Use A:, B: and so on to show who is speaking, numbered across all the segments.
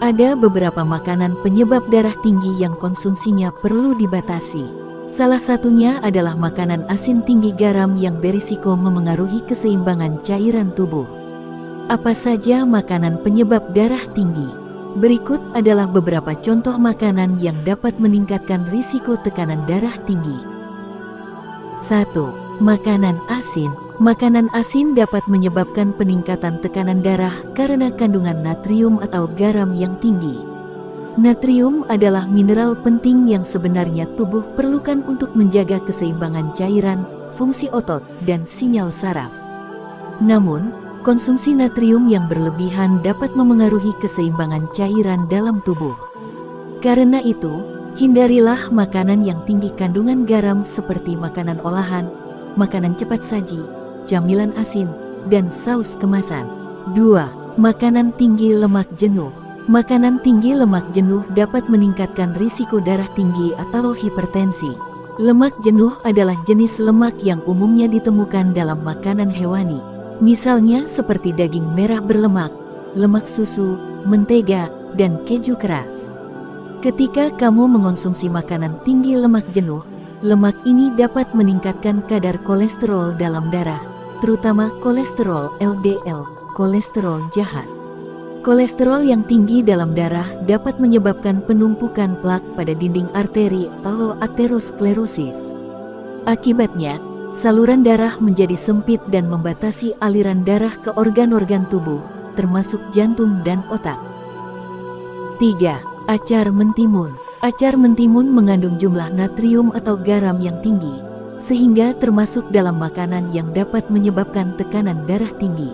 A: Ada beberapa makanan penyebab darah tinggi yang konsumsinya perlu dibatasi. Salah satunya adalah makanan asin tinggi garam yang berisiko memengaruhi keseimbangan cairan tubuh. Apa saja makanan penyebab darah tinggi? Berikut adalah beberapa contoh makanan yang dapat meningkatkan risiko tekanan darah tinggi. 1. Makanan asin. Makanan asin dapat menyebabkan peningkatan tekanan darah karena kandungan natrium atau garam yang tinggi. Natrium adalah mineral penting yang sebenarnya tubuh perlukan untuk menjaga keseimbangan cairan, fungsi otot, dan sinyal saraf. Namun, konsumsi natrium yang berlebihan dapat memengaruhi keseimbangan cairan dalam tubuh. Karena itu, hindarilah makanan yang tinggi kandungan garam seperti makanan olahan, makanan cepat saji, camilan asin, dan saus kemasan. 2. Makanan tinggi lemak jenuh. Makanan tinggi lemak jenuh dapat meningkatkan risiko darah tinggi atau hipertensi. Lemak jenuh adalah jenis lemak yang umumnya ditemukan dalam makanan hewani. Misalnya seperti daging merah berlemak, lemak susu, mentega, dan keju keras. Ketika kamu mengonsumsi makanan tinggi lemak jenuh, lemak ini dapat meningkatkan kadar kolesterol dalam darah, terutama kolesterol LDL, kolesterol jahat. Kolesterol yang tinggi dalam darah dapat menyebabkan penumpukan plak pada dinding arteri atau aterosklerosis. Akibatnya, saluran darah menjadi sempit dan membatasi aliran darah ke organ-organ tubuh, termasuk jantung dan otak. 3. Acar mentimun. Acar mentimun mengandung jumlah natrium atau garam yang tinggi, sehingga termasuk dalam makanan yang dapat menyebabkan tekanan darah tinggi.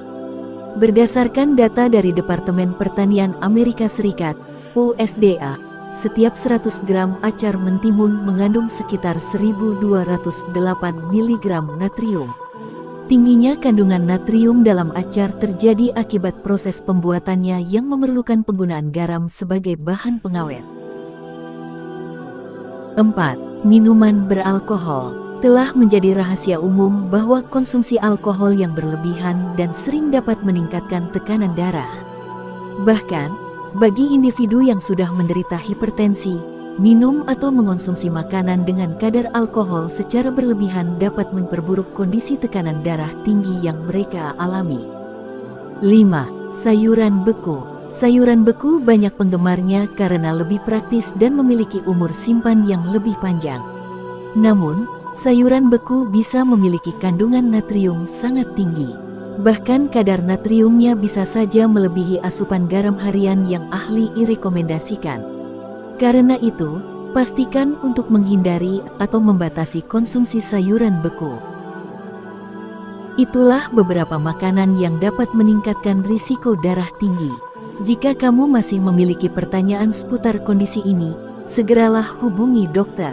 A: Berdasarkan data dari Departemen Pertanian Amerika Serikat, USDA, setiap 100 gram acar mentimun mengandung sekitar 1.208 mg natrium. Tingginya kandungan natrium dalam acar terjadi akibat proses pembuatannya yang memerlukan penggunaan garam sebagai bahan pengawet. 4. Minuman beralkohol. Telah menjadi rahasia umum bahwa konsumsi alkohol yang berlebihan dan sering dapat meningkatkan tekanan darah. Bahkan, bagi individu yang sudah menderita hipertensi, minum atau mengonsumsi makanan dengan kadar alkohol secara berlebihan dapat memperburuk kondisi tekanan darah tinggi yang mereka alami. 5. Sayuran beku. Sayuran beku banyak penggemarnya karena lebih praktis dan memiliki umur simpan yang lebih panjang. Namun, sayuran beku bisa memiliki kandungan natrium sangat tinggi. Bahkan kadar natriumnya bisa saja melebihi asupan garam harian yang ahli rekomendasikan. Karena itu, pastikan untuk menghindari atau membatasi konsumsi sayuran beku. Itulah beberapa makanan yang dapat meningkatkan risiko darah tinggi. Jika kamu masih memiliki pertanyaan seputar kondisi ini, segeralah hubungi dokter.